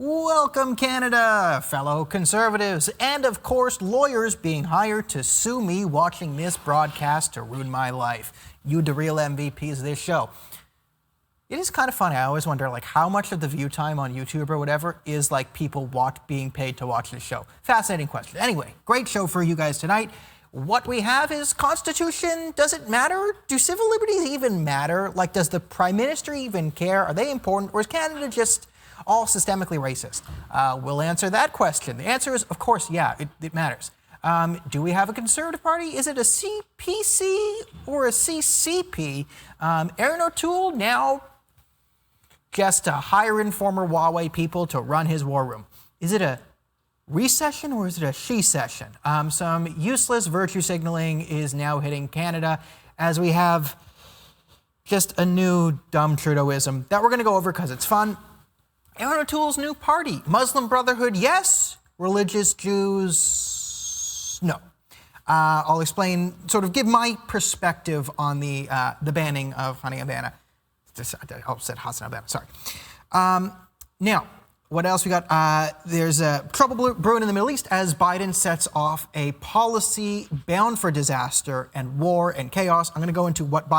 Welcome, Canada, fellow Conservatives, and of course, lawyers being hired to sue me watching this broadcast to ruin my life. You, the real MVPs of this show. It is kind of funny. I always wonder, how much of the view time on YouTube or whatever is people being paid to watch this show. Fascinating question. Anyway, great show for you guys tonight. What we have is Constitution. Does it matter? Do civil liberties even matter? Does the Prime Minister even care? Are they important? Or is Canada just all systemically racist? We'll answer that question. The answer is, of course, yeah, it matters. Do we have a Conservative Party? Is it a CPC or a CCP? Erin O'Toole now just hiring former Huawei people to run his war room. Is it a recession or is it a she-session? Some useless virtue signaling is now hitting Canada as we have just a new dumb Trudeauism that we're going to go over because it's fun. Erin O'Toole's new party, Muslim Brotherhood, yes. Religious Jews, no. I'll explain, give my perspective on the banning of Honey Havana. I said Hassan Havana, sorry. Now, what else we got? There's trouble brewing in the Middle East as Biden sets off a policy bound for disaster and war and chaos. I'm going to go into what the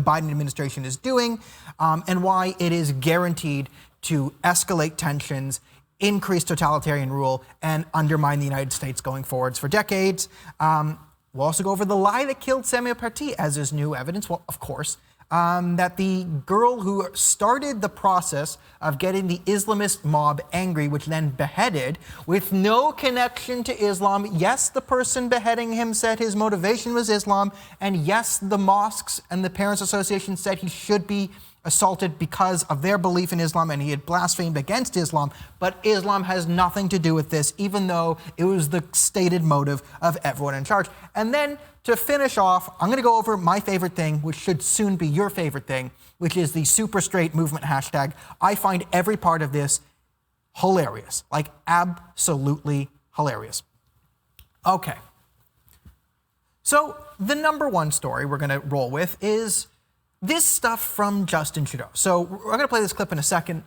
Biden administration is doing and why it is guaranteed to escalate tensions, increase totalitarian rule, and undermine the United States going forwards for decades. We'll also go over the lie that killed Samuel Party as there's new evidence, well, of course, that the girl who started the process of getting the Islamist mob angry, which then beheaded, with no connection to Islam. Yes, the person beheading him said his motivation was Islam, and yes, the mosques and the Parents Association said he should be assaulted because of their belief in Islam and he had blasphemed against Islam, but Islam has nothing to do with this, even though it was the stated motive of everyone in charge. And then to finish off, I'm going to go over my favorite thing, which should soon be your favorite thing, which is the super straight movement hashtag. I find every part of this hilarious, absolutely hilarious. Okay. So the number one story we're going to roll with is this stuff from Justin Trudeau. So we're going to play this clip in a second.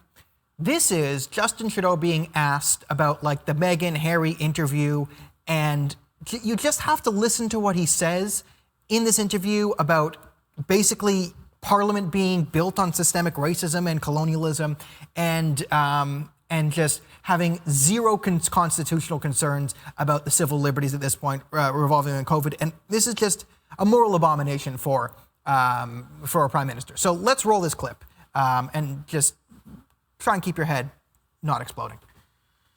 This is Justin Trudeau being asked about the Meghan Harry interview, and you just have to listen to what he says in this interview about basically Parliament being built on systemic racism and colonialism and just having zero constitutional concerns about the civil liberties at this point revolving on COVID. And this is just a moral abomination for our Prime Minister. So let's roll this clip and just try and keep your head not exploding.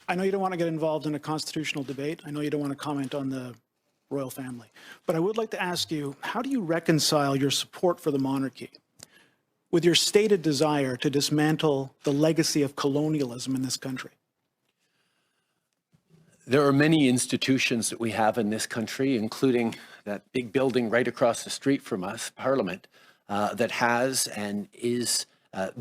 I know you don't want to get involved in a constitutional debate. I know you don't want to comment on the royal family. But I would like to ask you, how do you reconcile your support for the monarchy with your stated desire to dismantle the legacy of colonialism in this country? There are many institutions that we have in this country, including that big building right across the street from us, Parliament, that has and is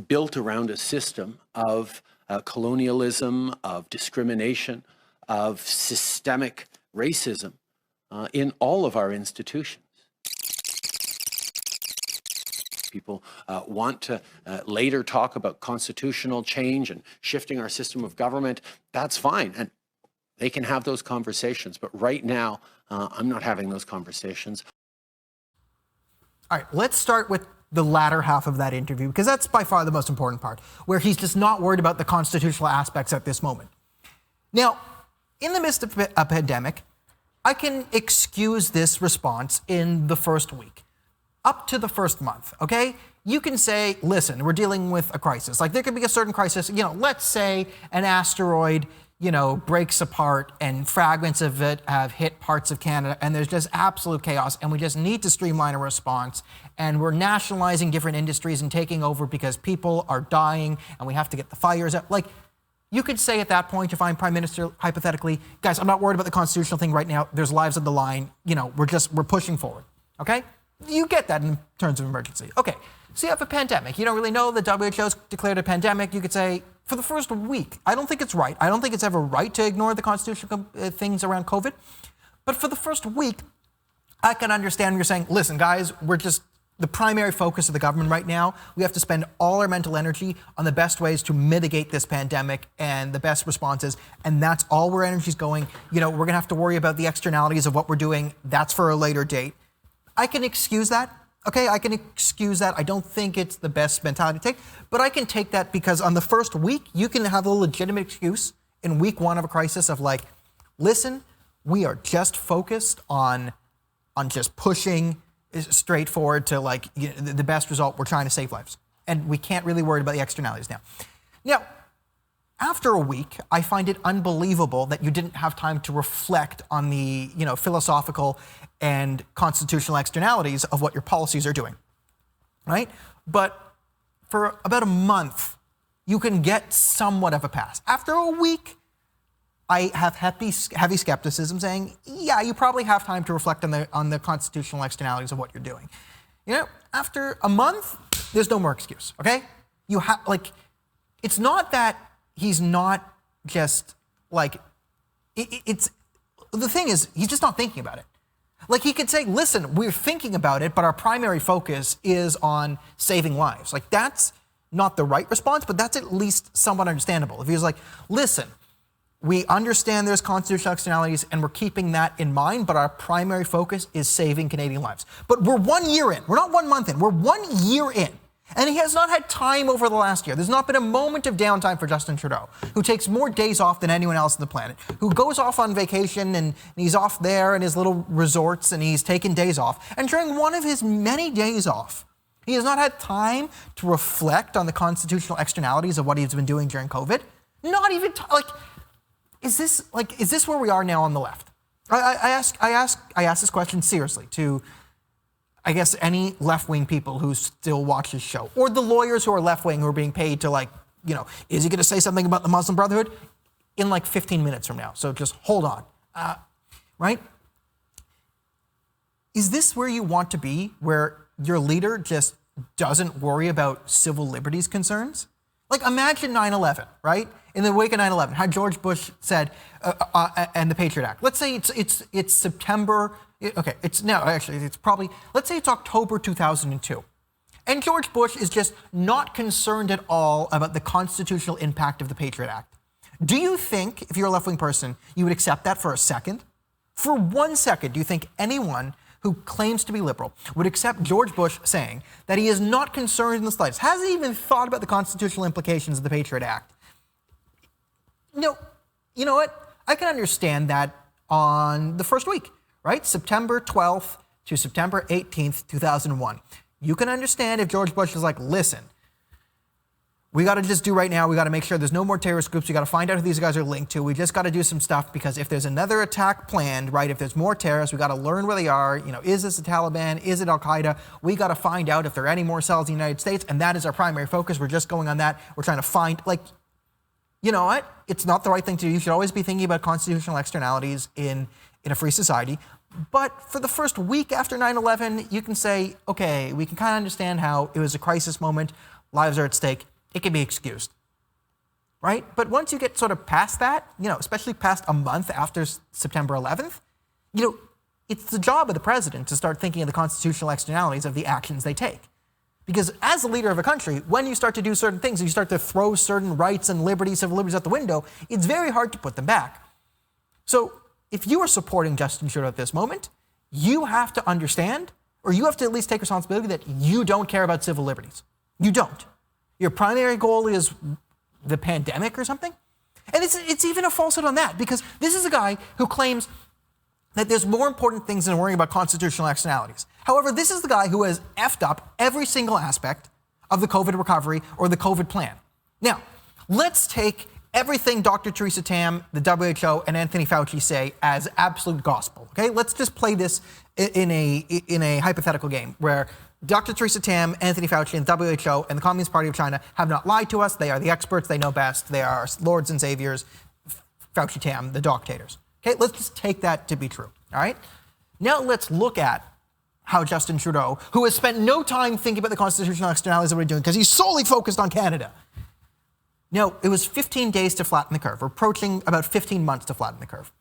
built around a system of colonialism, of discrimination, of systemic racism in all of our institutions. People want to later talk about constitutional change and shifting our system of government. That's fine. And they can have those conversations. But right now, I'm not having those conversations. All right, let's start with the latter half of that interview, because that's by far the most important part, where he's just not worried about the constitutional aspects at this moment. Now, in the midst of a pandemic, I can excuse this response in the first week, up to the first month, okay? You can say, listen, we're dealing with a crisis. There could be a certain crisis, let's say an asteroid breaks apart and fragments of it have hit parts of Canada and there's just absolute chaos and we just need to streamline a response and we're nationalizing different industries and taking over because people are dying and we have to get the fires out. You could say at that point, if I'm Prime Minister, hypothetically, guys, I'm not worried about the constitutional thing right now. There's lives on the line. We're pushing forward, okay? You get that in terms of emergency. Okay, so you have a pandemic. You don't really know. The WHO's declared a pandemic. You could say, for the first week, I don't think it's right. I don't think it's ever right to ignore the constitutional things around COVID. But for the first week, I can understand you're saying, listen, guys, we're just the primary focus of the government right now. We have to spend all our mental energy on the best ways to mitigate this pandemic and the best responses, and that's all where energy's going. We're gonna have to worry about the externalities of what we're doing. That's for a later date. I can excuse that, okay? I can excuse that. I don't think it's the best mentality to take, but I can take that because on the first week, you can have a legitimate excuse in week one of a crisis of like, listen, we are just focused on just pushing straight forward to like the best result. We're trying to save lives. And we can't really worry about the externalities now. Now, after a week, I find it unbelievable that you didn't have time to reflect on the philosophical and constitutional externalities of what your policies are doing, right? But for about a month, you can get somewhat of a pass. After a week, I have heavy skepticism saying, yeah, you probably have time to reflect on the constitutional externalities of what you're doing. After a month, there's no more excuse, okay? It's not that he's not just the thing is, he's just not thinking about it. Like he could say, listen, we're thinking about it, but our primary focus is on saving lives. Like that's not the right response, but that's at least somewhat understandable. If he was like, listen, we understand there's constitutional externalities and we're keeping that in mind, but our primary focus is saving Canadian lives. But we're 1 year in. We're not 1 month in. We're 1 year in. And he has not had time over the last year. There's not been a moment of downtime for Justin Trudeau, who takes more days off than anyone else on the planet, who goes off on vacation and he's off there in his little resorts and he's taking days off. And during one of his many days off, he has not had time to reflect on the constitutional externalities of what he's been doing during COVID. Not even, is this where we are now on the left? I ask this question seriously to, I guess, any left-wing people who still watch this show, or the lawyers who are left-wing who are being paid to is he going to say something about the Muslim Brotherhood in 15 minutes from now? So just hold on, right? Is this where you want to be, where your leader just doesn't worry about civil liberties concerns? Imagine 9/11, right? In the wake of 9/11, how George Bush said, and the Patriot Act. Let's say it's September. Okay, let's say it's October 2002. And George Bush is just not concerned at all about the constitutional impact of the Patriot Act. Do you think, if you're a left-wing person, you would accept that for a second? For 1 second, do you think anyone who claims to be liberal would accept George Bush saying that he is not concerned in the slightest, hasn't even thought about the constitutional implications of the Patriot Act? No, you know what? I can understand that on the first week, right? September 12th to September 18th, 2001. You can understand if George Bush is like, listen, we got to just do right now, we got to make sure there's no more terrorist groups, we got to find out who these guys are linked to, we just got to do some stuff because if there's another attack planned, right, if there's more terrorists, we got to learn where they are, is this the Taliban, is it Al-Qaeda, we got to find out if there are any more cells in the United States, and that is our primary focus, we're just going on that, we're trying to find, you know what, it's not the right thing to do, you should always be thinking about constitutional externalities in a free society. But for the first week after 9/11, you can say, okay, we can kind of understand how it was a crisis moment, lives are at stake, it can be excused, right? But once you get sort of past that, especially past a month after September 11th, it's the job of the president to start thinking of the constitutional externalities of the actions they take. Because as the leader of a country, when you start to do certain things, you start to throw certain rights and liberties, civil liberties out the window, it's very hard to put them back. So if you are supporting Justin Trudeau at this moment, you have to understand, or you have to at least take responsibility that you don't care about civil liberties. You don't. Your primary goal is the pandemic or something? And it's even a falsehood on that, because this is a guy who claims that there's more important things than worrying about constitutional externalities. However, this is the guy who has effed up every single aspect of the COVID recovery or the COVID plan. Now, let's take everything Dr. Theresa Tam, the WHO, and Anthony Fauci say as absolute gospel, okay? Let's just play this in a hypothetical game where Dr. Theresa Tam, Anthony Fauci, and WHO, and the Communist Party of China have not lied to us. They are the experts. They know best. They are lords and saviors. Fauci, Tam, the dictators. Okay, let's just take that to be true, all right? Now let's look at how Justin Trudeau, who has spent no time thinking about the constitutional externalities of what we're doing because he's solely focused on Canada. No, it was 15 days to flatten the curve. We're approaching about 15 months to flatten the curve.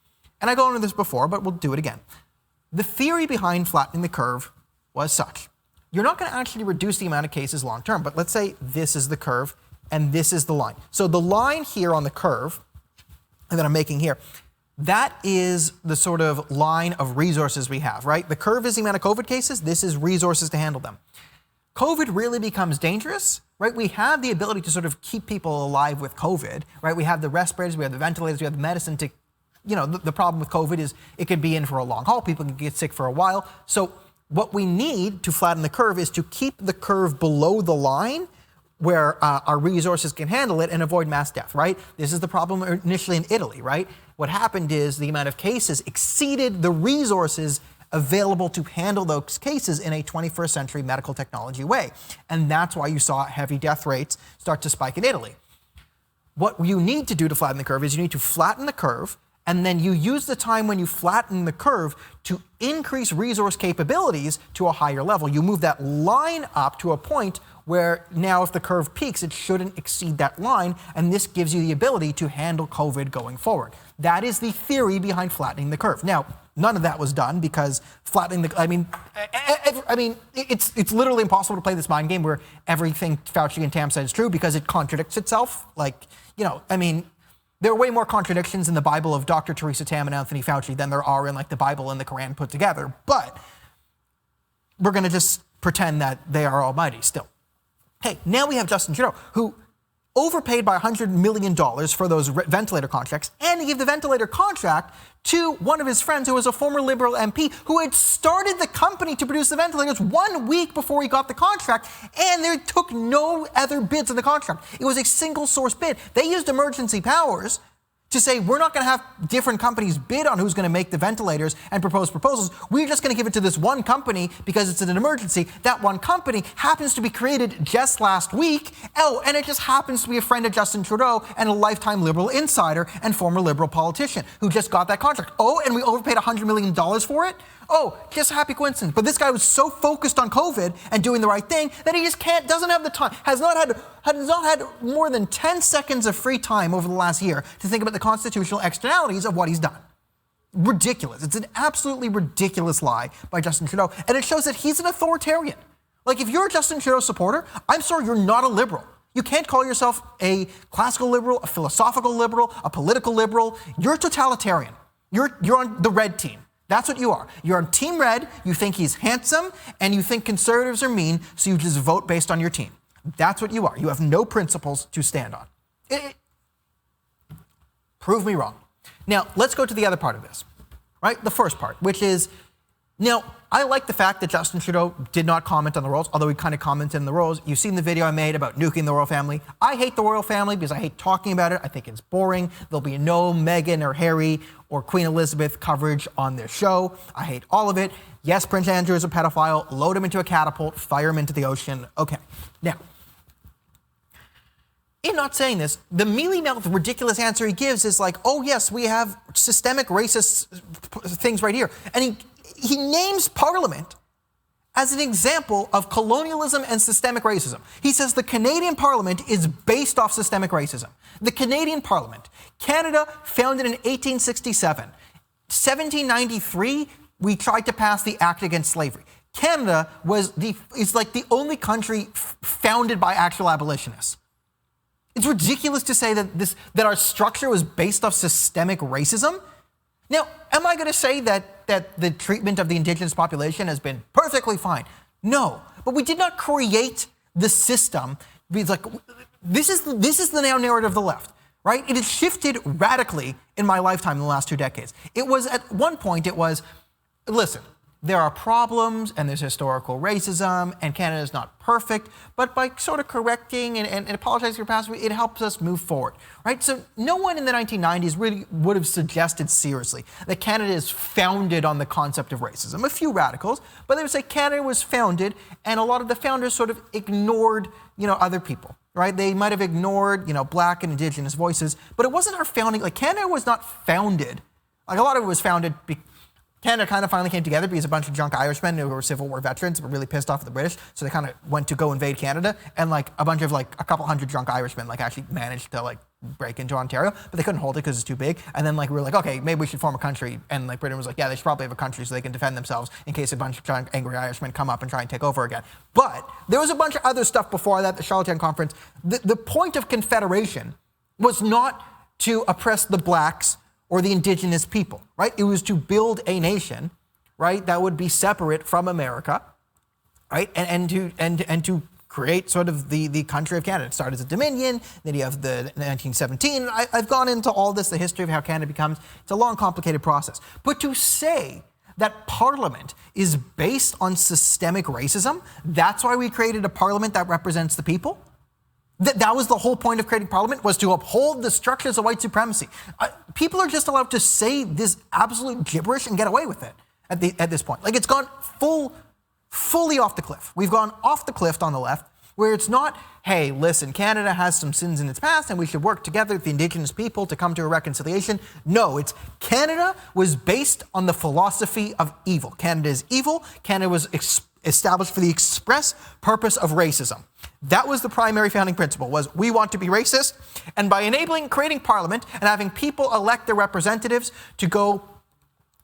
And I've gone into this before, but we'll do it again. The theory behind flattening the curve was such. you're not going to actually reduce the amount of cases long term. But let's say this is the curve and this is the line. So the line here on the curve that I'm making here, that is the sort of line of resources we have, right? The curve is the amount of COVID cases. This is resources to handle them. COVID really becomes dangerous, right? We have the ability to sort of keep people alive with COVID, right? We have the respirators, we have the ventilators, we have the medicine to, the problem with COVID is it can be in for a long haul. People can get sick for a while. So what we need to flatten the curve is to keep the curve below the line where our resources can handle it and avoid mass death, right? This is the problem initially in Italy, right? What happened is the amount of cases exceeded the resources available to handle those cases in a 21st century medical technology way. And that's why you saw heavy death rates start to spike in Italy. What you need to do to flatten the curve is you need to flatten the curve, and then you use the time when you flatten the curve to increase resource capabilities to a higher level. You move that line up to a point where now if the curve peaks, it shouldn't exceed that line, and this gives you the ability to handle COVID going forward. That is the theory behind flattening the curve. Now, none of that was done because flattening the, it's literally impossible to play this mind game where everything Fauci and Tam said is true because it contradicts itself. There are way more contradictions in the Bible of Dr. Theresa Tam and Anthony Fauci than there are in the Bible and the Quran put together. But we're going to just pretend that they are almighty still. Hey, now we have Justin Trudeau, who overpaid by $100 million for those ventilator contracts, and he gave the ventilator contract to one of his friends who was a former Liberal MP who had started the company to produce the ventilators 1 week before he got the contract, and they took no other bids on the contract. It was a single source bid. They used emergency powers to say, we're not going to have different companies bid on who's going to make the ventilators and propose proposals. We're just going to give it to this one company because it's an emergency. That one company happens to be created just last week. Oh, and it just happens to be a friend of Justin Trudeau and a lifetime Liberal insider and former Liberal politician who just got that contract. Oh, and we overpaid $100 million for it? Oh, just a happy coincidence. But this guy was so focused on COVID and doing the right thing that he just doesn't have the time, has not had more than 10 seconds of free time over the last year to think about the constitutional externalities of what he's done. Ridiculous. It's an absolutely ridiculous lie by Justin Trudeau. And it shows that he's an authoritarian. If you're a Justin Trudeau supporter, I'm sorry, you're not a liberal. You can't call yourself a classical liberal, a philosophical liberal, a political liberal. You're a totalitarian. You're on the red team. That's what you are. You're on Team Red, you think he's handsome, and you think conservatives are mean, so you just vote based on your team. That's what you are. You have no principles to stand on. Prove me wrong. Now, let's go to the other part of this, right? The first part, which is, now, I like the fact that Justin Trudeau did not comment on the royals, although he kind of commented on the royals. You've seen the video I made about nuking the royal family. I hate the royal family because I hate talking about it. I think it's boring. There'll be no Meghan or Harry or Queen Elizabeth coverage on their show. I hate all of it. Yes, Prince Andrew is a pedophile. Load him into a catapult, fire him into the ocean. Okay. Now, in not saying this, the mealy-mouthed, ridiculous answer he gives is oh yes, we have systemic racist things right here. And he names Parliament as an example of colonialism and systemic racism. He says the Canadian Parliament is based off systemic racism. The Canadian Parliament, Canada, founded in 1867. 1793, we tried to pass the Act Against Slavery. Canada is the only country founded by actual abolitionists. It's ridiculous to say that our structure was based off systemic racism. Now, am I going to say that the treatment of the Indigenous population has been perfectly fine? No, but we did not create the system. This is the now narrative of the left, right? It has shifted radically in my lifetime in the last 2 decades. It was at one point, listen, there are problems and there's historical racism and Canada is not perfect, but by sort of correcting and apologizing for past, it helps us move forward, right? So no one in the 1990s really would have suggested seriously that Canada is founded on the concept of racism. A few radicals, but they would say Canada was founded and a lot of the founders sort of ignored, other people, right? They might have ignored, Black and Indigenous voices, but it wasn't our founding. Canada was not founded. A lot of it was founded Canada kind of finally came together because a bunch of drunk Irishmen who were Civil War veterans were really pissed off at the British, so they kind of went to go invade Canada, and like a bunch of like a couple hundred drunk Irishmen like actually managed to like break into Ontario, but they couldn't hold it because it's too big. And then like we were like, okay, maybe we should form a country, and like Britain was like, yeah, they should probably have a country so they can defend themselves in case a bunch of drunk angry Irishmen come up and try and take over again. But there was a bunch of other stuff before that, the Charlottetown Conference. The point of Confederation was not to oppress the blacks or the indigenous people, right? It was to build a nation, right, that would be separate from America, right, and to create sort of the country of Canada. It started as a dominion, then you have the 1917. I've gone into all this, the history of how Canada becomes. It's a long, complicated process. But to say that Parliament is based on systemic racism, that's why we created a Parliament that represents the people? That was the whole point of creating Parliament, was to uphold the structures of white supremacy. People are just allowed to say this absolute gibberish and get away with it at this point. Like, it's gone fully off the cliff. We've gone off the cliff on the left, where it's not, hey, listen, Canada has some sins in its past and we should work together with the Indigenous people to come to a reconciliation. No, it's Canada was based on the philosophy of evil. Canada is evil. Canada was established for the express purpose of racism. That was the primary founding principle, was we want to be racist, and by creating Parliament and having people elect their representatives to go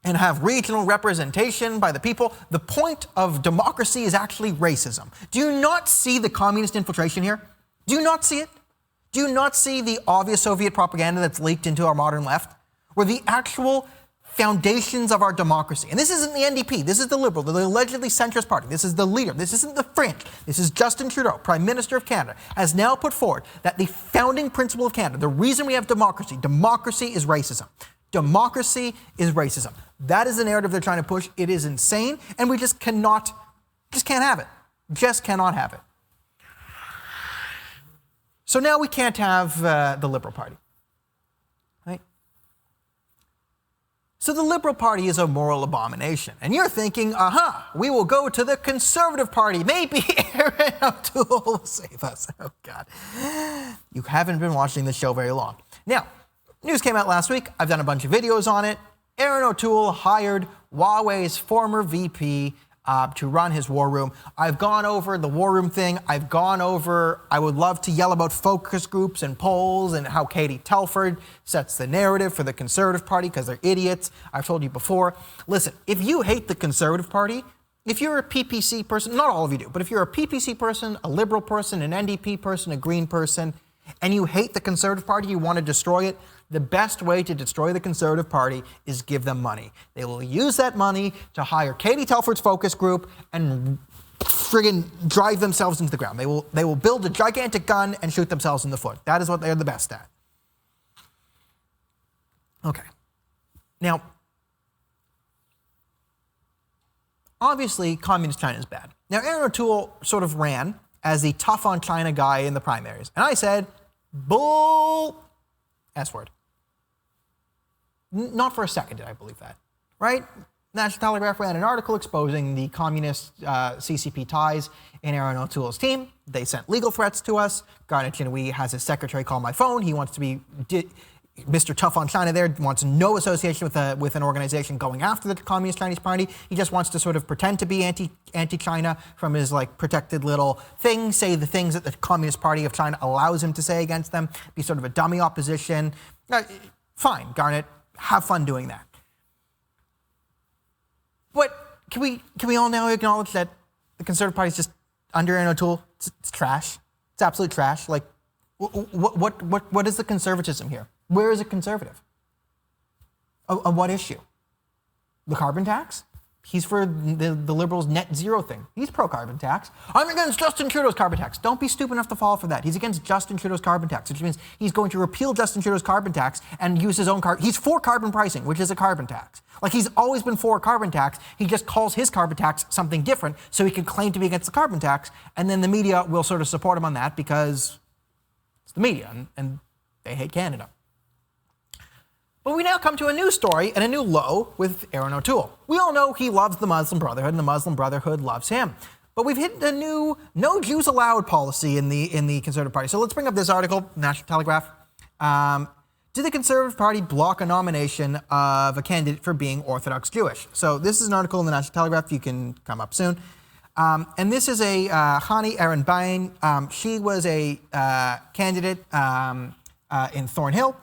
and have regional representation by the people, the point of democracy is actually racism. Do you not see the communist infiltration here? Do you not see it? Do you not see the obvious Soviet propaganda that's leaked into our modern left? Where the actual foundations of our democracy, and this isn't the NDP, this is the Liberal, the allegedly centrist party, this is the leader, this isn't the fringe, this is Justin Trudeau, Prime Minister of Canada, has now put forward that the founding principle of Canada, the reason we have democracy is racism. Democracy is racism. That is the narrative they're trying to push. It is insane, and we just can't have it. Just cannot have it. So now we can't have the Liberal Party, right? So the Liberal Party is a moral abomination. And you're thinking, we will go to the Conservative Party. Maybe Aaron O'Toole will save us. Oh, God. You haven't been watching this show very long. Now, news came out last week. I've done a bunch of videos on it. Aaron O'Toole hired Huawei's former VP to run his war room. I've gone over the war room thing. I would love to yell about focus groups and polls and how Katie Telford sets the narrative for the Conservative Party because they're idiots. I've told you before. Listen, if you hate the Conservative Party, if you're a PPC person, not all of you do, but if you're a PPC person, a Liberal person, an NDP person, a Green person, and you hate the Conservative Party, you want to destroy it, the best way to destroy the Conservative Party is give them money. They will use that money to hire Katie Telford's focus group and friggin' drive themselves into the ground. They will build a gigantic gun and shoot themselves in the foot. That is what they're the best at. Okay. Now, obviously, communist China is bad. Now, Aaron O'Toole sort of ran as the tough on China guy in the primaries. And I said, bull, S-word. Not for a second did I believe that, right? National Telegraph ran an article exposing the communist CCP ties in Aaron O'Toole's team. They sent legal threats to us. Garnet Chinawee has his secretary call my phone. He wants to be... Mr. Tough on China there wants no association with an organization going after the Communist Chinese Party. He just wants to sort of pretend to be anti-China from his like protected little thing, say the things that the Communist Party of China allows him to say against them, be sort of a dummy opposition. Fine, Garnet, have fun doing that. But can we all now acknowledge that the Conservative Party is just under Aaron O'Toole? It's trash. It's absolute trash. Like, what is the conservatism here? Where is it conservative? On what issue? The carbon tax? He's for the Liberals' net zero thing. He's pro-carbon tax. I'm against Justin Trudeau's carbon tax. Don't be stupid enough to fall for that. He's against Justin Trudeau's carbon tax, which means he's going to repeal Justin Trudeau's carbon tax and use his own He's for carbon pricing, which is a carbon tax. Like, he's always been for a carbon tax. He just calls his carbon tax something different so he can claim to be against the carbon tax, and then the media will sort of support him on that because it's the media, and they hate Canada. But we now come to a new story and a new low with Aaron O'Toole. We all know he loves the Muslim Brotherhood, and the Muslim Brotherhood loves him. But we've hit a new no Jews allowed policy in the Conservative Party. So let's bring up this article, National Telegraph. Did the Conservative Party block a nomination of a candidate for being Orthodox Jewish? So this is an article in the National Telegraph. You can come up soon. And this is a Hani Erenbain. She was a candidate in Thornhill,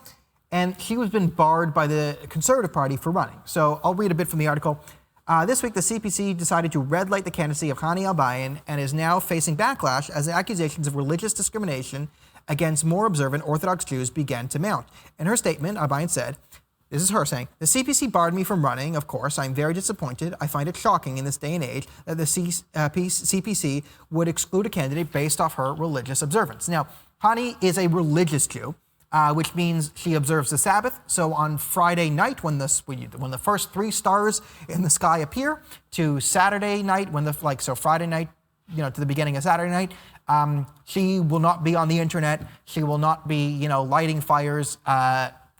and she was been barred by the Conservative Party for running. So I'll read a bit from the article. This week, the CPC decided to red light the candidacy of Hani Erenbain and is now facing backlash as accusations of religious discrimination against more observant Orthodox Jews began to mount. In her statement, Erenbain said, this is her saying, the CPC barred me from running, of course. I'm very disappointed. I find it shocking in this day and age that the CPC would exclude a candidate based off her religious observance. Now, Hani is a religious Jew, which means she observes the Sabbath. So on Friday night, when the first 3 stars in the sky appear, to Saturday night, so Friday night, to the beginning of Saturday night, she will not be on the internet. She will not be, lighting fires.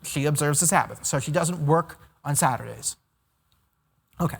She observes the Sabbath, so she doesn't work on Saturdays. Okay.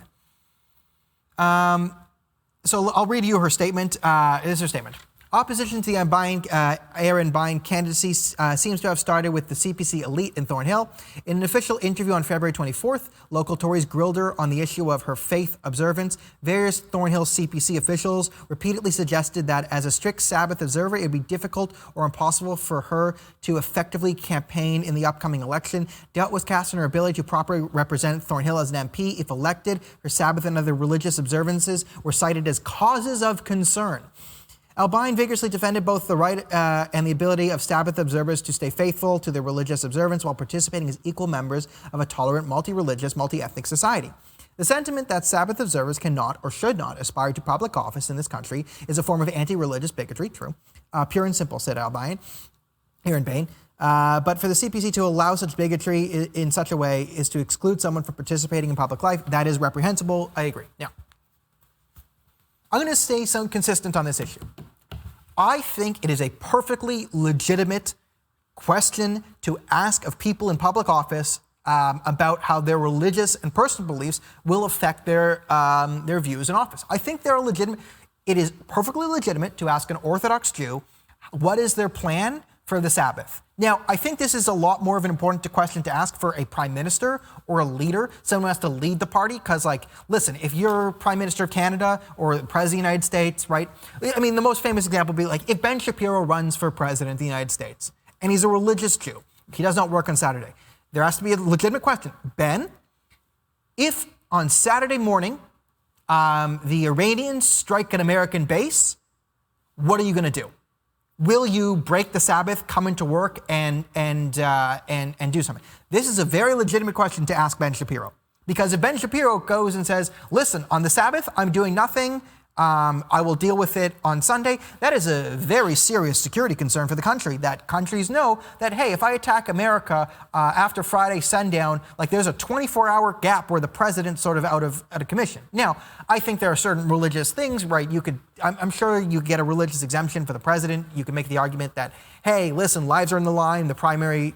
So I'll read you her statement. This is her statement. Opposition to the Erenbain candidacy seems to have started with the CPC elite in Thornhill. In an official interview on February 24th, local Tories grilled her on the issue of her faith observance. Various Thornhill CPC officials repeatedly suggested that as a strict Sabbath observer, it would be difficult or impossible for her to effectively campaign in the upcoming election. Doubt was cast on her ability to properly represent Thornhill as an MP. If elected, her Sabbath and other religious observances were cited as causes of concern. Erenbain vigorously defended both the right and the ability of Sabbath observers to stay faithful to their religious observance while participating as equal members of a tolerant, multi-religious, multi-ethnic society. The sentiment that Sabbath observers cannot or should not aspire to public office in this country is a form of anti-religious bigotry, true. Pure and simple, said Erenbain. But for the CPC to allow such bigotry in such a way is to exclude someone from participating in public life. That is reprehensible. I agree. Now, I'm going to stay consistent on this issue. I think it is a perfectly legitimate question to ask of people in public office about how their religious and personal beliefs will affect their views in office. I think they're legitimate. It is perfectly legitimate to ask an Orthodox Jew what is their plan for the Sabbath. Now, I think this is a lot more of an important question to ask for a prime minister or a leader, someone who has to lead the party, because, listen, if you're prime minister of Canada or the president of the United States, right? I mean, the most famous example would be if Ben Shapiro runs for president of the United States, and he's a religious Jew, he does not work on Saturday. There has to be a legitimate question. Ben, if on Saturday morning the Iranians strike an American base, what are you going to do? Will you break the Sabbath, come into work, and do something? This is a very legitimate question to ask Ben Shapiro. Because if Ben Shapiro goes and says, listen, on the Sabbath, I'm doing nothing, I will deal with it on Sunday, that is a very serious security concern for the country, that countries know that, hey, if I attack America after Friday sundown, there's a 24-hour gap where the president's sort of out of commission. Now, I think there are certain religious things, right? I'm sure you get a religious exemption for the president. You can make the argument that, hey, listen, lives are in the line. The primary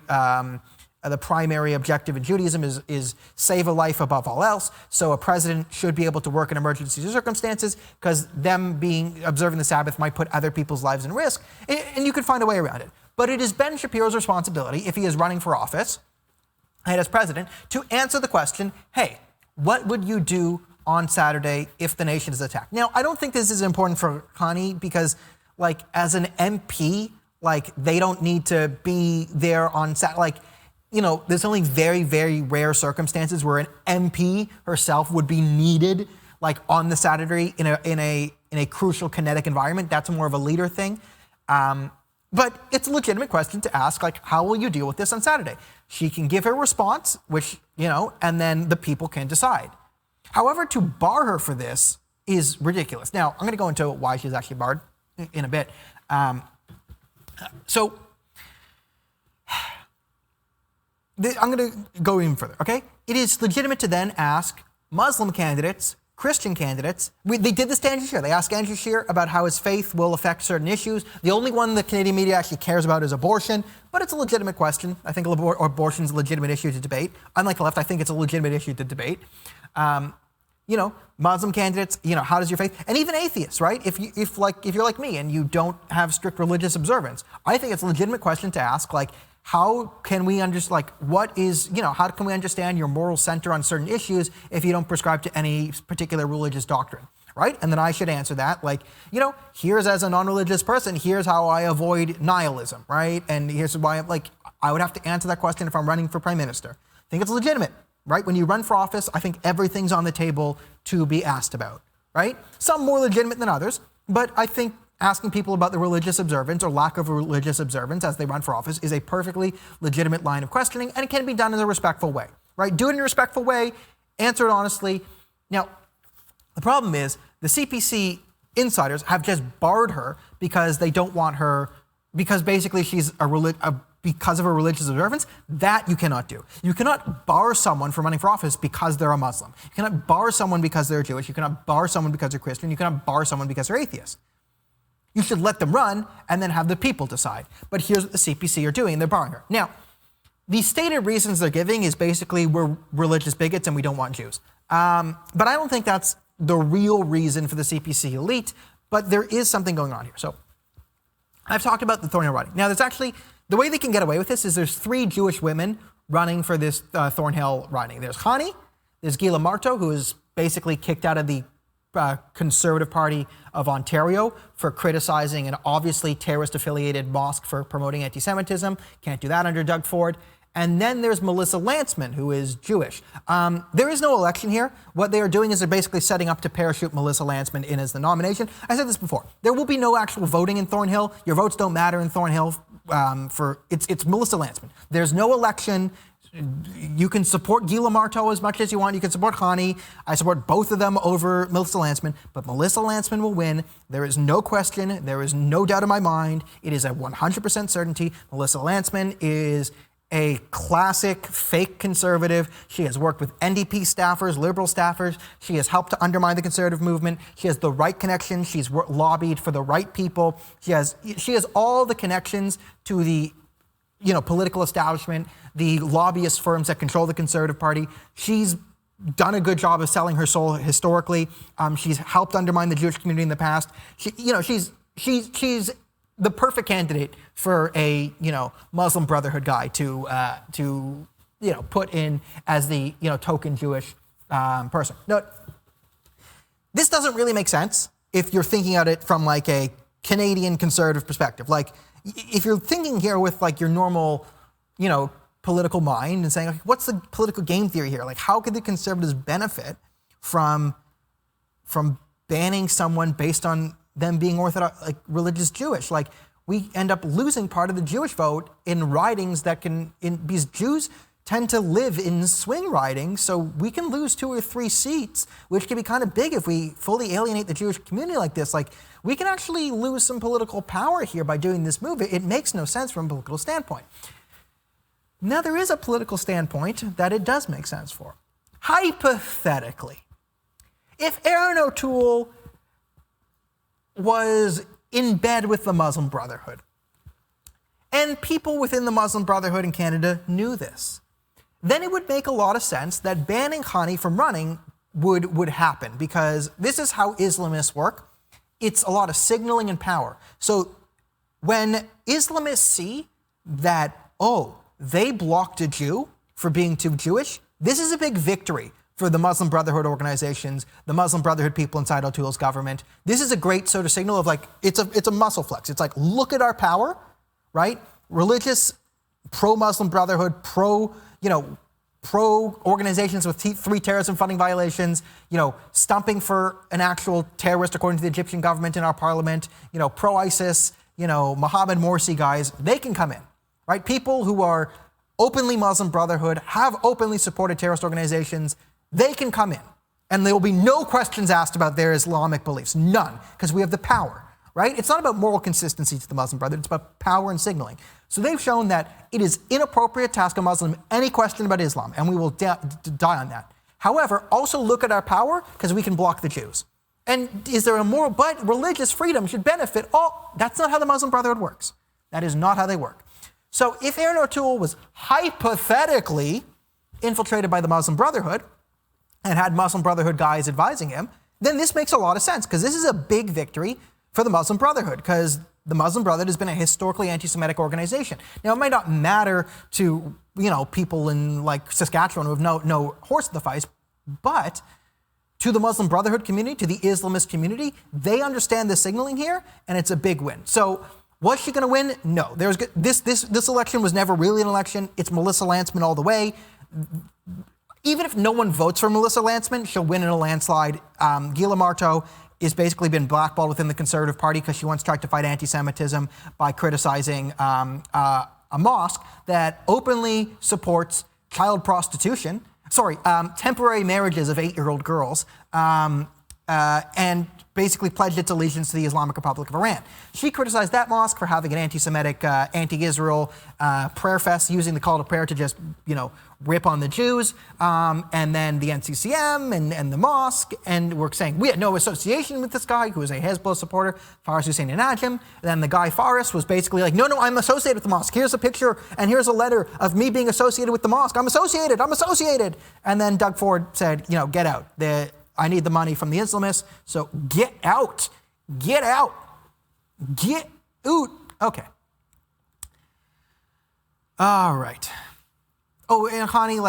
objective in Judaism is save a life above all else. So a president should be able to work in emergency circumstances because them observing the Sabbath might put other people's lives in risk. And you could find a way around it. But it is Ben Shapiro's responsibility, if he is running for office and as president, to answer the question, hey, what would you do on Saturday if the nation is attacked? Now, I don't think this is important for Hani because, as an MP, they don't need to be there on Saturday. There's only very, very rare circumstances where an MP herself would be needed, on the Saturday in a crucial kinetic environment. That's more of a leader thing. But it's a legitimate question to ask, how will you deal with this on Saturday? She can give her response, which, and then the people can decide. However, to bar her for this is ridiculous. Now, I'm going to go into why she's actually barred in a bit. I'm going to go even further, okay? It is legitimate to then ask Muslim candidates, Christian candidates. They did this to Andrew Scheer. They asked Andrew Scheer about how his faith will affect certain issues. The only one the Canadian media actually cares about is abortion, but it's a legitimate question. I think abortion is a legitimate issue to debate. Unlike the left, I think it's a legitimate issue to debate. Muslim candidates, how does your faith, and even atheists, right? If you're like me and you don't have strict religious observance, I think it's a legitimate question to ask, how can we how can we understand your moral center on certain issues if you don't prescribe to any particular religious doctrine, right? And then I should answer that, here's, as a non-religious person, here's how I avoid nihilism, right? And here's why I would have to answer that question if I'm running for prime minister. I think it's legitimate, right? When you run for office, I think everything's on the table to be asked about, right? Some more legitimate than others, but I think asking people about the religious observance or lack of religious observance as they run for office is a perfectly legitimate line of questioning, and it can be done in a respectful way, right? Do it in a respectful way, answer it honestly. Now, the problem is the CPC insiders have just barred her because they don't want her, because basically she's because of her religious observance. That you cannot do. You cannot bar someone from running for office because they're a Muslim. You cannot bar someone because they're Jewish. You cannot bar someone because they're Christian. You cannot bar someone because they're atheist. You should let them run and then have the people decide. But here's what the CPC are doing. They're barring her. Now, the stated reasons they're giving is basically we're religious bigots and we don't want Jews. But I don't think that's the real reason for the CPC elite, but there is something going on here. So I've talked about the Thornhill riding. Now, there's actually, the way they can get away with this is there's 3 Jewish women running for this Thornhill riding. There's Hani, there's Gila Marto, who is basically kicked out of the Conservative Party of Ontario for criticizing an obviously terrorist-affiliated mosque for promoting anti-Semitism. Can't do that under Doug Ford. And then there's Melissa Lantsman, who is Jewish. There is no election here. What they are doing is they're basically setting up to parachute Melissa Lantsman in as the nomination. I said this before. There will be no actual voting in Thornhill. Your votes don't matter in Thornhill. It's Melissa Lantsman. There's no election. You can support Gila Marto as much as you want. You can support Hani. I support both of them over Melissa Lantsman. But Melissa Lantsman will win. There is no question. There is no doubt in my mind. It is a 100% certainty. Melissa Lantsman is a classic fake conservative. She has worked with NDP staffers, Liberal staffers. She has helped to undermine the conservative movement. She has the right connections. She's lobbied for the right people. She has all the connections to the political establishment, the lobbyist firms that control the Conservative Party. She's done a good job of selling her soul historically. She's helped undermine the Jewish community in the past. She's the perfect candidate for a Muslim Brotherhood guy to put in as the token Jewish person. No, this doesn't really make sense if you're thinking at it from like a Canadian conservative perspective. Like, if you're thinking here with like your normal, political mind and saying, what's the political game theory here? Like, how could the Conservatives benefit from banning someone based on them being Orthodox, like religious Jewish? Like, we end up losing part of the Jewish vote in ridings because Jews tend to live in swing ridings, so we can lose 2 or 3 seats, which can be kind of big if we fully alienate the Jewish community like this. Like, we can actually lose some political power here by doing this move. It makes no sense from a political standpoint. Now, there is a political standpoint that it does make sense for. Hypothetically, if Aaron O'Toole was in bed with the Muslim Brotherhood, and people within the Muslim Brotherhood in Canada knew this, then it would make a lot of sense that banning Hani from running would happen, because this is how Islamists work. It's a lot of signaling and power. So when Islamists see that, they blocked a Jew for being too Jewish, this is a big victory for the Muslim Brotherhood organizations, the Muslim Brotherhood people inside O'Toole's government. This is a great sort of signal of like, it's a muscle flex. It's like, look at our power, right? Religious, pro-Muslim Brotherhood, pro organizations with 3 terrorism funding violations, stumping for an actual terrorist according to the Egyptian government in our parliament, pro-ISIS, Mohammed Morsi guys, they can come in, right? People who are openly Muslim Brotherhood, have openly supported terrorist organizations, they can come in. And there will be no questions asked about their Islamic beliefs. None, because we have the power, right? It's not about moral consistency to the Muslim Brotherhood, it's about power and signaling. So they've shown that it is inappropriate to ask a Muslim any question about Islam, and we will die on that. However, also look at our power, because we can block the Jews. And is there a moral, but religious freedom should benefit all. That's not how the Muslim Brotherhood works. That is not how they work. So if Aaron O'Toole was hypothetically infiltrated by the Muslim Brotherhood and had Muslim Brotherhood guys advising him, then this makes a lot of sense, because this is a big victory for the Muslim Brotherhood, because The Muslim Brotherhood has been a historically anti-Semitic organization. Now, it might not matter to, people in like Saskatchewan who have no horse in the fight, but to the Muslim Brotherhood community, to the Islamist community, they understand the signaling here, and it's a big win. So was she going to win? No. This election was never really an election. It's Melissa Lantsman all the way. Even if no one votes for Melissa Lantsman, she'll win in a landslide. Gila Martow has basically been blackballed within the Conservative Party because she once tried to fight anti-Semitism by criticizing a mosque that openly supports child prostitution. Temporary marriages of 8-year-old girls, and basically pledged its allegiance to the Islamic Republic of Iran. She criticized that mosque for having an anti-Semitic, anti-Israel prayer fest, using the call to prayer to just, rip on the Jews, and then the NCCM and the mosque, and we're saying we had no association with this guy who was a Hezbollah supporter, Faris Hussein Najim. Then the guy Faris was basically like, no, I'm associated with the mosque. Here's a picture, and here's a letter of me being associated with the mosque. I'm associated. And then Doug Ford said, get out. I need the money from the Islamists, so get out. Get out. Okay. All right. Oh, and Hani,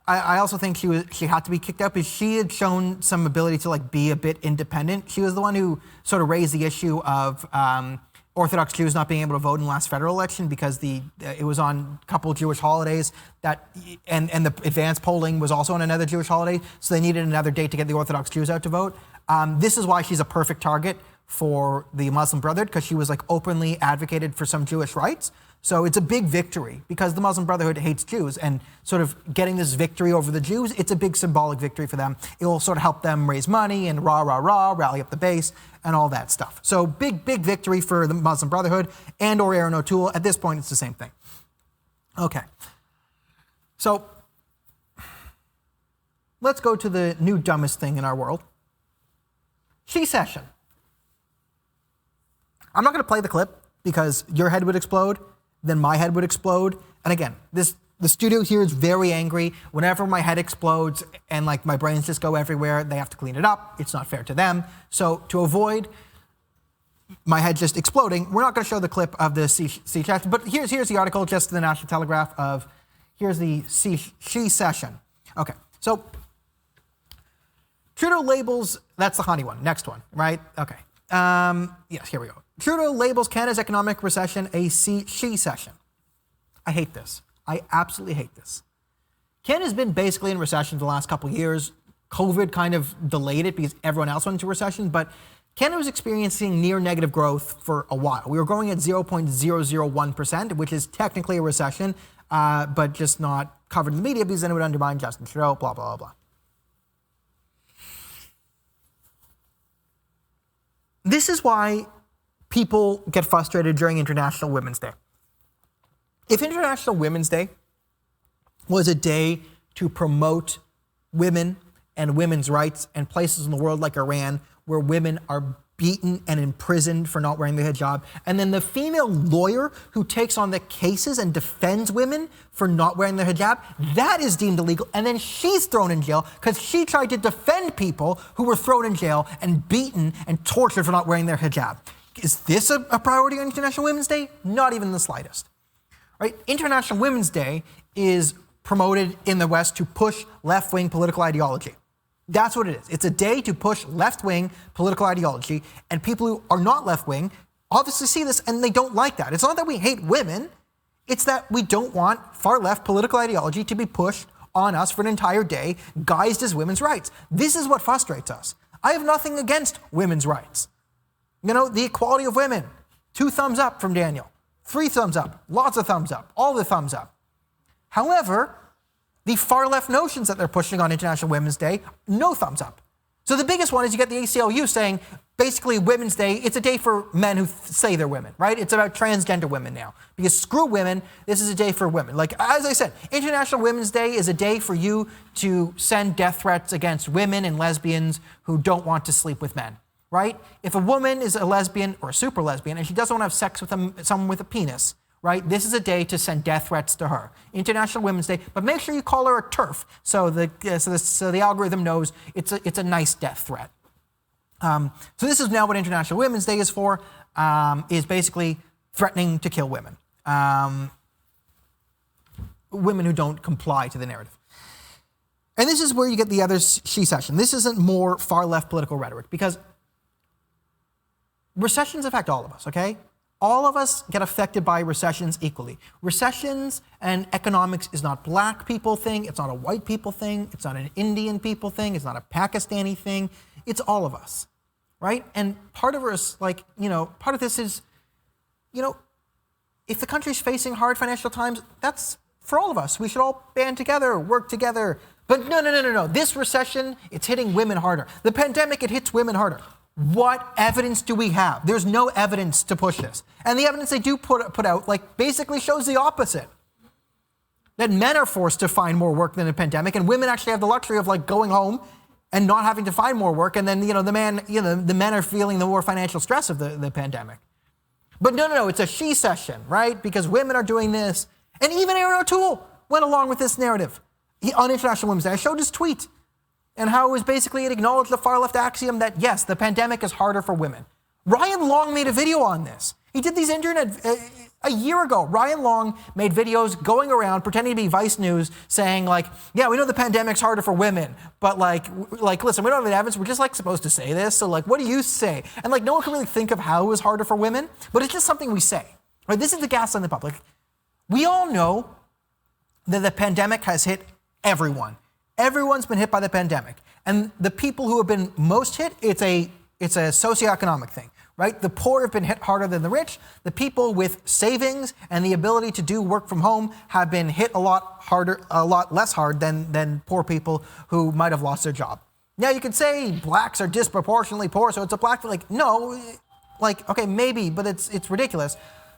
I also think she had to be kicked out because she had shown some ability to be a bit independent. She was the one who sort of raised the issue of Orthodox Jews not being able to vote in the last federal election because it was on a couple of Jewish holidays and the advanced polling was also on another Jewish holiday, so they needed another date to get the Orthodox Jews out to vote. This is why she's a perfect target for the Muslim Brotherhood, because she was openly advocated for some Jewish rights. So it's a big victory because the Muslim Brotherhood hates Jews, and sort of getting this victory over the Jews, it's a big symbolic victory for them. It will sort of help them raise money and rally up the base and all that stuff. So big victory for the Muslim Brotherhood and or Aaron O'Toole. At this point, it's the same thing. Okay. So let's go to the new dumbest thing in our world. She-session. I'm not going to play the clip because your head would explode, then my head would explode. And again, the studio here is very angry. Whenever my head explodes and my brains just go everywhere, they have to clean it up. It's not fair to them. So to avoid my head just exploding, we're not going to show the clip of the she-session, but here's the article just in the National Telegraph of, here's the she-session. Okay, so Trudeau labels, that's the honey one, next one, right? Okay, yes, here we go. Trudeau labels Canada's economic recession a she-session. I hate this. I absolutely hate this. Canada's been basically in recession for the last couple of years. COVID kind of delayed it because everyone else went into recession, but Canada was experiencing near negative growth for a while. We were growing at 0.001%, which is technically a recession, but just not covered in the media because then it would undermine Justin Trudeau, blah, blah, blah, blah. This is why people get frustrated during International Women's Day. If International Women's Day was a day to promote women and women's rights and places in the world like Iran where women are beaten and imprisoned for not wearing the hijab, and then the female lawyer who takes on the cases and defends women for not wearing the hijab, that is deemed illegal, and then she's thrown in jail because she tried to defend people who were thrown in jail and beaten and tortured for not wearing their hijab. Is this a priority on International Women's Day? Not even the slightest. Right? International Women's Day is promoted in the West to push left-wing political ideology. That's what it is. It's a day to push left-wing political ideology, and people who are not left-wing obviously see this and they don't like that. It's not that we hate women, it's that we don't want far-left political ideology to be pushed on us for an entire day, guised as women's rights. This is what frustrates us. I have nothing against women's rights. The equality of women. 2 thumbs up from Daniel. 3 thumbs up. Lots of thumbs up. All the thumbs up. However, the far left notions that they're pushing on International Women's Day, no thumbs up. So the biggest one is you get the ACLU saying, basically Women's Day, it's a day for men who say they're women, right? It's about transgender women now. Because screw women, this is a day for women. As I said, International Women's Day is a day for you to send death threats against women and lesbians who don't want to sleep with men. Right? If a woman is a lesbian or a super lesbian and she doesn't want to have sex with someone with a penis, right? This is a day to send death threats to her. International Women's Day, but make sure you call her a TERF so the algorithm knows it's a nice death threat. So this is now what International Women's Day is for, is basically threatening to kill women. Women who don't comply to the narrative. And this is where you get the other she session. This isn't more far-left political rhetoric, because recessions affect all of us, okay? All of us get affected by recessions equally. Recessions and economics is not black people thing, it's not a white people thing, it's not an Indian people thing, it's not a Pakistani thing, it's all of us, right? And part of us, like, part of this is, if the country's facing hard financial times, that's for all of us. We should all band together, work together. But no. This recession, it's hitting women harder. The pandemic, it hits women harder. What evidence do we have? There's no evidence to push this. And the evidence they do put out, basically shows the opposite. That men are forced to find more work than a pandemic, and women actually have the luxury of going home and not having to find more work, and then, the men are feeling the more financial stress of the pandemic. But no, it's a she session, right? Because women are doing this. And even Aaron O'Toole went along with this narrative on International Women's Day. I showed his tweet and how it acknowledged the far-left axiom that, yes, the pandemic is harder for women. Ryan Long made a video on this. He did these a year ago. Ryan Long made videos going around pretending to be Vice News saying, yeah, we know the pandemic's harder for women, but listen, we don't have any evidence. We're just supposed to say this. So what do you say? And no one can really think of how it was harder for women, but it's just something we say. Right? This is the gaslighting the public. We all know that the pandemic has hit everyone. Everyone's been hit by the pandemic. And the people who have been most hit, it's a socioeconomic thing, right? The poor have been hit harder than the rich. The people with savings and the ability to do work from home have been hit a lot less hard than poor people who might have lost their job. Now you could say blacks are disproportionately poor, so it's a black, no, okay, maybe, but it's ridiculous.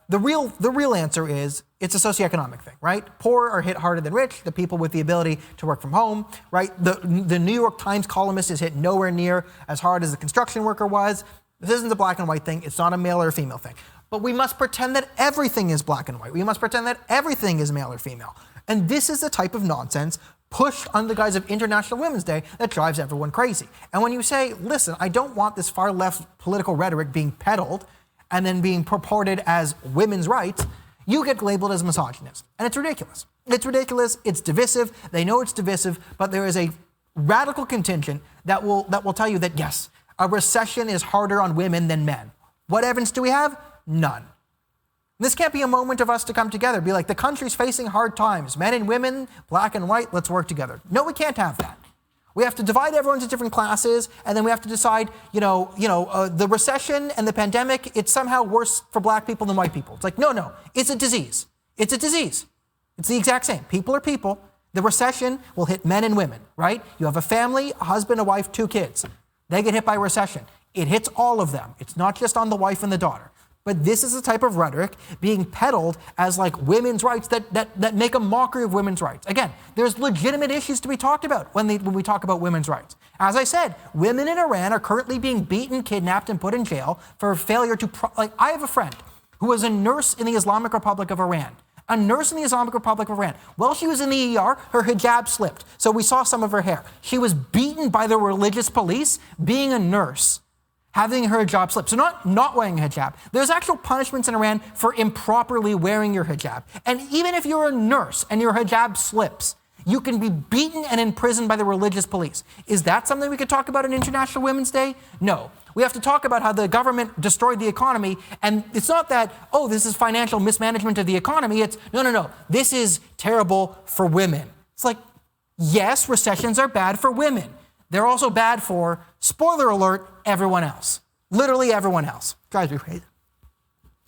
The real answer is it's a socioeconomic thing, right? Poor are hit harder than rich, the people with the ability to work from home, right? The New York Times columnist is hit nowhere near as hard as the construction worker was. This isn't a black and white thing. It's not a male or female thing. But we must pretend that everything is black and white. We must pretend that everything is male or female. And this is the type of nonsense pushed under the guise of International Women's Day that drives everyone crazy. And when you say, listen, I don't want this far left political rhetoric being peddled and then being purported as women's rights, you get labeled as misogynist. And it's ridiculous. It's ridiculous. It's divisive. They know it's divisive, but there is a radical contingent that will tell you that, yes, a recession is harder on women than men. What evidence do we have? None. This can't be a moment of us to come together, be like, the country's facing hard times. Men and women, black and white, let's work together. No, we can't have that. We have to divide everyone into different classes, and then we have to decide, the recession and the pandemic, it's somehow worse for black people than white people. It's no, it's a disease. It's a disease. It's the exact same. People are people. The recession will hit men and women, right? You have a family, a husband, a wife, 2 kids. They get hit by recession. It hits all of them. It's not just on the wife and the daughter. But this is the type of rhetoric being peddled as women's rights that make a mockery of women's rights. Again, there's legitimate issues to be talked about when we talk about women's rights. As I said, women in Iran are currently being beaten, kidnapped, and put in jail for failure to... I have a friend who was a nurse in the Islamic Republic of Iran. A nurse in the Islamic Republic of Iran. While she was in the ER, her hijab slipped, so we saw some of her hair. She was beaten by the religious police being a nurse, having her hijab slip. So not wearing a hijab. There's actual punishments in Iran for improperly wearing your hijab. And even if you're a nurse and your hijab slips, you can be beaten and imprisoned by the religious police. Is that something we could talk about on International Women's Day? No. We have to talk about how the government destroyed the economy, and it's not that, this is financial mismanagement of the economy. It's, no, this is terrible for women. It's yes, recessions are bad for women. They're also bad for, spoiler alert, everyone else. Literally everyone else. Drives me crazy.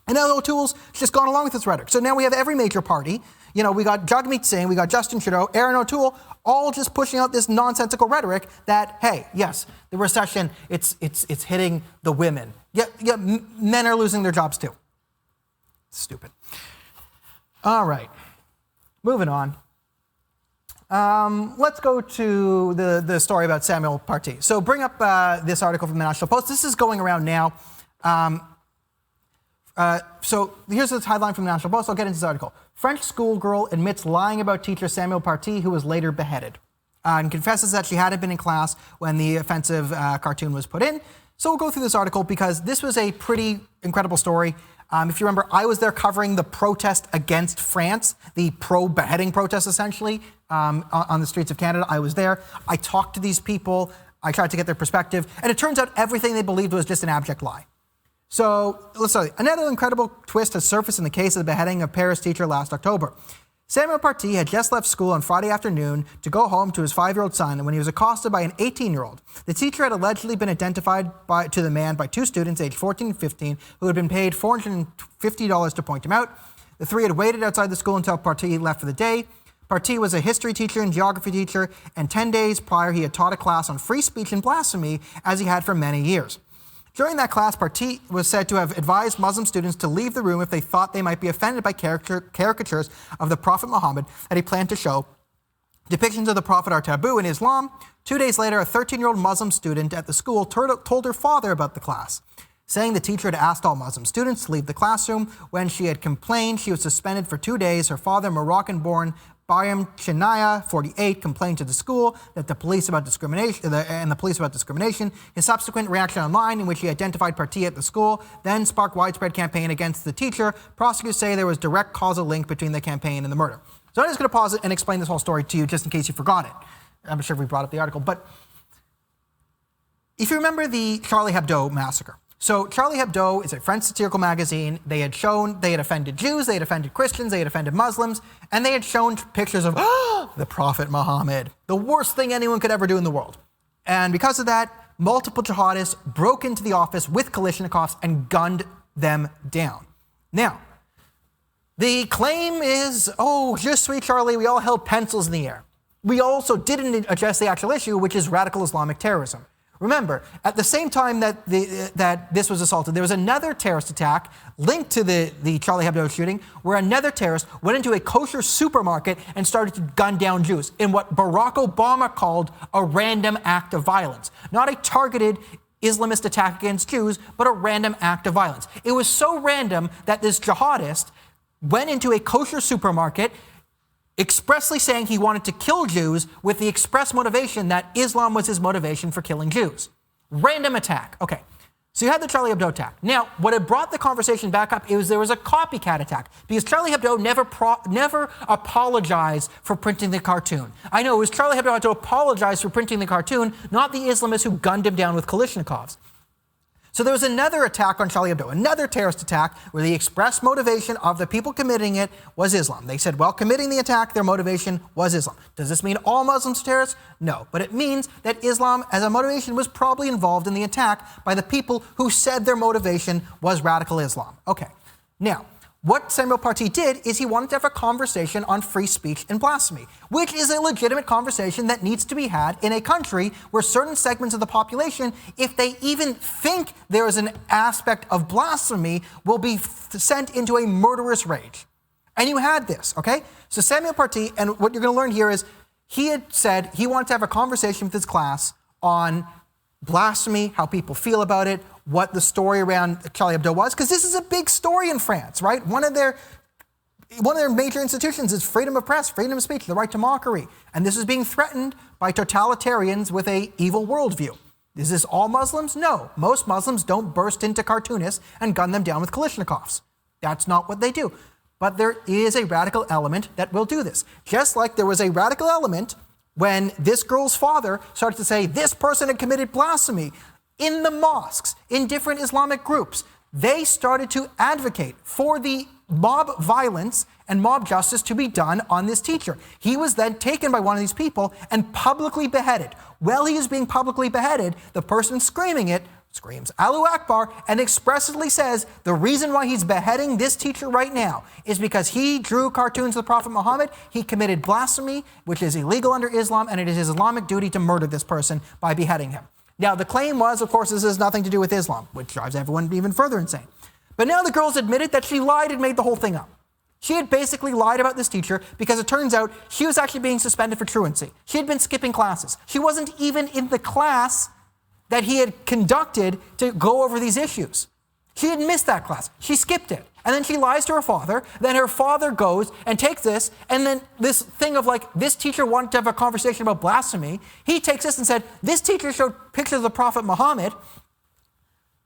And now O'Toole's just gone along with this rhetoric. So now we have every major party. We got Jagmeet Singh, we got Justin Trudeau, Aaron O'Toole, all just pushing out this nonsensical rhetoric that, hey, yes, the recession, it's hitting the women. Yeah, men are losing their jobs too. Stupid. All right, moving on. Let's go to the story about Samual Party. So bring up this article from the National Post. This is going around now. So here's the headline from the National Post. I'll get into this article. French schoolgirl admits lying about teacher Samuel Party, who was later beheaded, and confesses that she hadn't been in class when the offensive cartoon was put in. So we'll go through this article because this was a pretty incredible story. If you remember, I was there covering the protest against France, the pro-beheading protest, essentially, on the streets of Canada. I was there. I talked to these people. I tried to get their perspective. And it turns out everything they believed was just an abject lie. So let's start. Another incredible twist has surfaced in the case of the beheading of Paris teacher last October. Samuel Party had just left school on Friday afternoon to go home to his 5-year-old son when he was accosted by an 18-year-old. The teacher had allegedly been identified to the man by 2 students aged 14 and 15 who had been paid $450 to point him out. The 3 had waited outside the school until Party left for the day. Party was a history teacher and geography teacher, and 10 days prior he had taught a class on free speech and blasphemy, as he had for many years. During that class, Party was said to have advised Muslim students to leave the room if they thought they might be offended by caricatures of the Prophet Muhammad that he planned to show. Depictions of the Prophet are taboo in Islam. 2 days later, a 13-year-old Muslim student at the school told her father about the class, saying the teacher had asked all Muslim students to leave the classroom. When she had complained, she was suspended for 2 days. Her father, Moroccan-born Bayam Chinaya, 48, complained to the school that the police about discrimination. His subsequent reaction online, in which he identified Party at the school, then sparked widespread campaign against the teacher. Prosecutors say there was direct causal link between the campaign and the murder. So I'm just going to pause it and explain this whole story to you, just in case you forgot it. I'm sure we brought up the article, but if you remember the Charlie Hebdo massacre. So Charlie Hebdo is a French satirical magazine. They had offended Jews, they had offended Christians, they had offended Muslims, and they had shown pictures of the Prophet Muhammad, the worst thing anyone could ever do in the world. And because of that, multiple jihadists broke into the office with Kalashnikovs and gunned them down. Now, the claim is, je suis Charlie, we all held pencils in the air. We also didn't address the actual issue, which is radical Islamic terrorism. Remember, at the same time that this was assaulted, there was another terrorist attack linked to the Charlie Hebdo shooting, where another terrorist went into a kosher supermarket and started to gun down Jews in what Barack Obama called a random act of violence. Not a targeted Islamist attack against Jews, but a random act of violence. It was so random that this jihadist went into a kosher supermarket expressly saying he wanted to kill Jews with the express motivation that Islam was his motivation for killing Jews. Random attack. Okay, so you had the Charlie Hebdo attack. Now, what had brought the conversation back up is there was a copycat attack, because Charlie Hebdo never apologized for printing the cartoon. I know, it was Charlie Hebdo who had to apologize for printing the cartoon, not the Islamists who gunned him down with Kalashnikovs. So there was another attack on Charlie Hebdo, another terrorist attack, where the express motivation of the people committing it was Islam. They said, well, committing the attack, their motivation was Islam. Does this mean all Muslims are terrorists? No, but it means that Islam as a motivation was probably involved in the attack by the people who said their motivation was radical Islam. Okay, now, what Samuel Party did is he wanted to have a conversation on free speech and blasphemy, which is a legitimate conversation that needs to be had in a country where certain segments of the population, if they even think there is an aspect of blasphemy, will be sent into a murderous rage. And you had this, okay? So Samuel Party, and what you're going to learn here is he had said he wanted to have a conversation with his class on blasphemy, how people feel about it, what the story around Charlie Hebdo was, because this is a big story in France, right? One of their major institutions is freedom of press, freedom of speech, the right to mockery. And this is being threatened by totalitarians with an evil worldview. Is this all Muslims? No. Most Muslims don't burst into cartoonists and gun them down with Kalashnikovs. That's not what they do. But there is a radical element that will do this. Just like there was a radical element when this girl's father started to say this person had committed blasphemy in the mosques, in different Islamic groups. They started to advocate for the mob violence and mob justice to be done on this teacher. He was then taken by one of these people and publicly beheaded. While he is being publicly beheaded, the person screaming it screams Allahu Akbar and expressly says the reason why he's beheading this teacher right now is because he drew cartoons of the Prophet Muhammad, he committed blasphemy, which is illegal under Islam, and it is his Islamic duty to murder this person by beheading him. Now, the claim was, of course, this has nothing to do with Islam, which drives everyone even further insane. But now the girl's admitted that she lied and made the whole thing up. She had basically lied about this teacher because it turns out she was actually being suspended for truancy. She had been skipping classes. She wasn't even in the class that he had conducted to go over these issues. She had missed that class. She skipped it. And then she lies to her father. Then her father goes and takes this, and then this thing of like, this teacher wanted to have a conversation about blasphemy. He takes this and said, this teacher showed pictures of the Prophet Muhammad.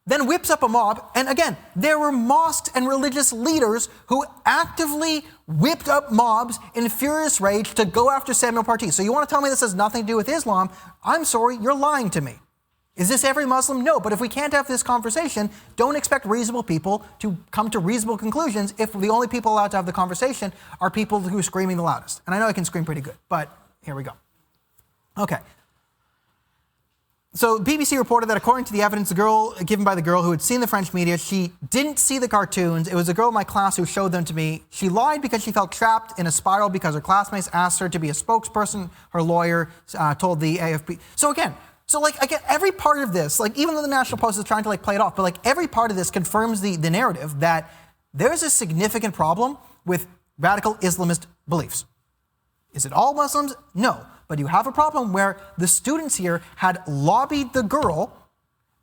then whips up a mob. And again, there were mosques and religious leaders who actively whipped up mobs in furious rage to go after Samuel Party. So you want to tell me this has nothing to do with Islam? I'm sorry, you're lying to me. Is this every Muslim? No, but if we can't have this conversation, don't expect reasonable people to come to reasonable conclusions if the only people allowed to have the conversation are people who are screaming the loudest. And I know I can scream pretty good, but here we go. Okay. So BBC reported that according to the evidence given by the girl who had seen the French media, she didn't see the cartoons. It was a girl in my class who showed them to me. She lied because she felt trapped in a spiral because her classmates asked her to be a spokesperson. Her lawyer told the AFP. So again, every part of this, even though the National Post is trying to play it off, but every part of this confirms the narrative that there's a significant problem with radical Islamist beliefs. Is it all Muslims? No. But you have a problem where the students here had lobbied the girl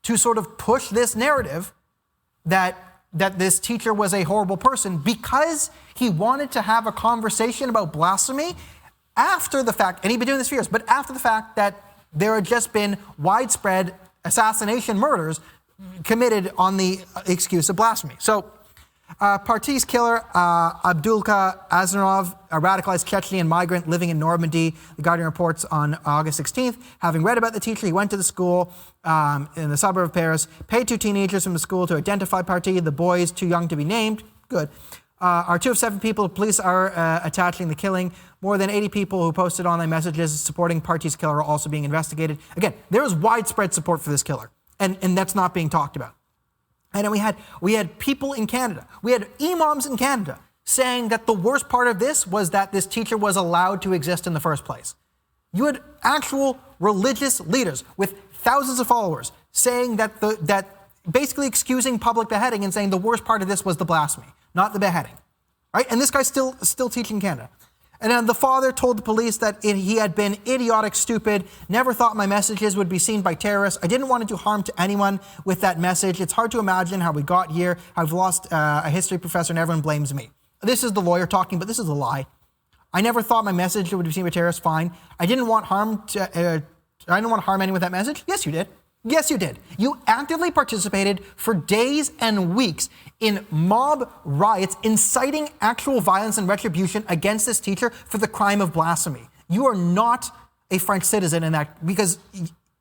to sort of push this narrative that this teacher was a horrible person because he wanted to have a conversation about blasphemy after the fact, and he'd been doing this for years, but after the fact that there had just been widespread assassination murders committed on the excuse of blasphemy. So Party's killer, Abdulka Azarov, a radicalized Chechnyan migrant living in Normandy, The Guardian reports on August 16th, having read about the teacher, he went to the school in the suburb of Paris, paid 2 teenagers from the school to identify Party, the boys too young to be named. Good. Are 2 of 7 people police are attaching the killing. More than 80 people who posted online messages supporting Party's killer are also being investigated. Again, there is widespread support for this killer, and that's not being talked about. And then we had people in Canada, we had imams in Canada saying that the worst part of this was that this teacher was allowed to exist in the first place. You had actual religious leaders with thousands of followers saying that basically excusing public beheading and saying the worst part of this was the blasphemy, not the beheading, right? And this guy's still teaching in Canada. And then the father told the police that he had been idiotic, stupid, never thought my messages would be seen by terrorists. I didn't want to do harm to anyone with that message. It's hard to imagine how we got here. I've lost a history professor and everyone blames me. This is the lawyer talking, but this is a lie. I never thought my message would be seen by terrorists. Fine. I didn't want to harm anyone with that message. Yes, you did. Yes, you did. You actively participated for days and weeks in mob riots, inciting actual violence and retribution against this teacher for the crime of blasphemy. You are not a French citizen in that, because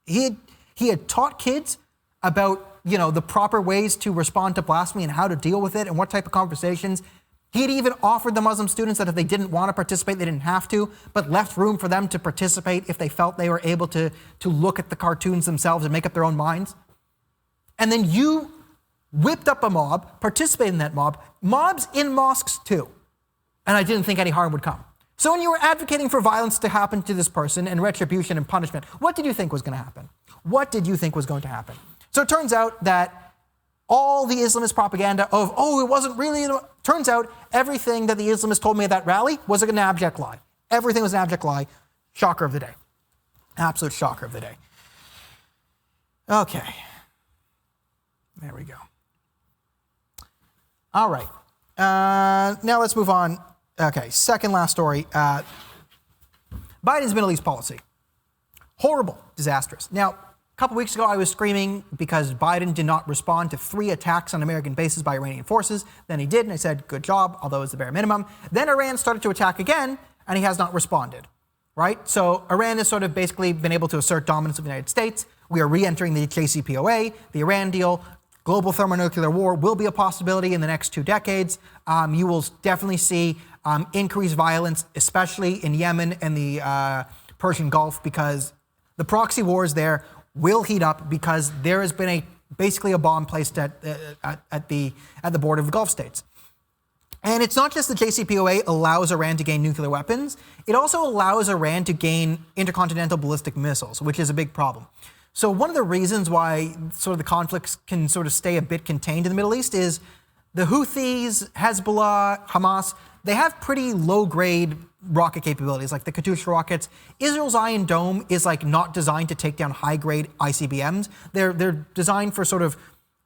he had taught kids about, the proper ways to respond to blasphemy and how to deal with it and what type of conversations. He had even offered the Muslim students that if they didn't want to participate, they didn't have to, but left room for them to participate if they felt they were able to look at the cartoons themselves and make up their own minds. And then you whipped up a mob, participated in that mob, mobs in mosques too. And I didn't think any harm would come. So when you were advocating for violence to happen to this person and retribution and punishment, what did you think was going to happen? What did you think was going to happen? So it turns out that all the Islamist propaganda of, it wasn't really, turns out everything that the Islamists told me at that rally was an abject lie. Everything was an abject lie. Shocker of the day. Absolute shocker of the day. Okay. There we go. All right. Now let's move on. Okay, second last story. Biden's Middle East policy. Horrible, disastrous. Now, a couple weeks ago, I was screaming because Biden did not respond to 3 attacks on American bases by Iranian forces. Then he did, and I said, good job, although it's the bare minimum. Then Iran started to attack again, and he has not responded, right? So Iran has sort of basically been able to assert dominance of the United States. We are re-entering the JCPOA, the Iran deal. Global thermonuclear war will be a possibility in the next 2 decades. You will definitely see increased violence, especially in Yemen and the Persian Gulf, because the proxy wars there will heat up because there has been basically a bomb placed at the border of the Gulf states. And it's not just the JCPOA allows Iran to gain nuclear weapons, it also allows Iran to gain intercontinental ballistic missiles, which is a big problem. So one of the reasons why sort of the conflicts can sort of stay a bit contained in the Middle East is the Houthis, Hezbollah, Hamas, they have pretty low-grade rocket capabilities, like the Katyusha rockets. Israel's Iron Dome is not designed to take down high-grade ICBMs. They're designed for sort of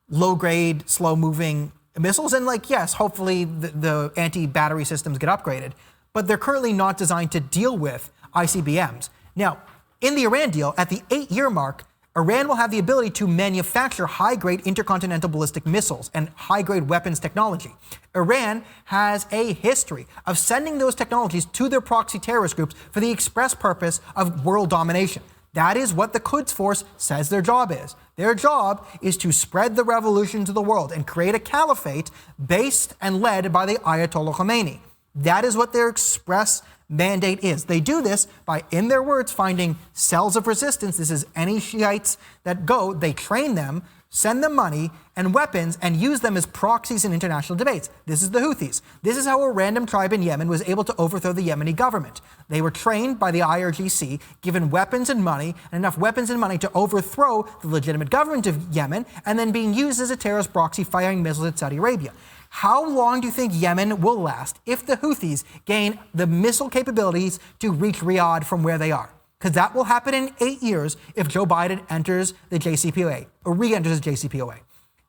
low-grade, slow-moving missiles. And yes, hopefully the anti-battery systems get upgraded. But they're currently not designed to deal with ICBMs. Now, in the Iran deal, at the 8-year mark, Iran will have the ability to manufacture high-grade intercontinental ballistic missiles and high-grade weapons technology. Iran has a history of sending those technologies to their proxy terrorist groups for the express purpose of world domination. That is what the Quds Force says their job is. Their job is to spread the revolution to the world and create a caliphate based and led by the Ayatollah Khomeini. That is what their express mandate is. They do this by, in their words, finding cells of resistance. This is any Shiites that go, they train them, send them money and weapons, and use them as proxies in international debates. This is the Houthis. This is how a random tribe in Yemen was able to overthrow the Yemeni government. They were trained by the IRGC, given weapons and money, and enough weapons and money to overthrow the legitimate government of Yemen, and then being used as a terrorist proxy firing missiles at Saudi Arabia. How long do you think Yemen will last if the Houthis gain the missile capabilities to reach Riyadh from where they are? Because that will happen in 8 years if Joe Biden enters the JCPOA, or re-enters the JCPOA.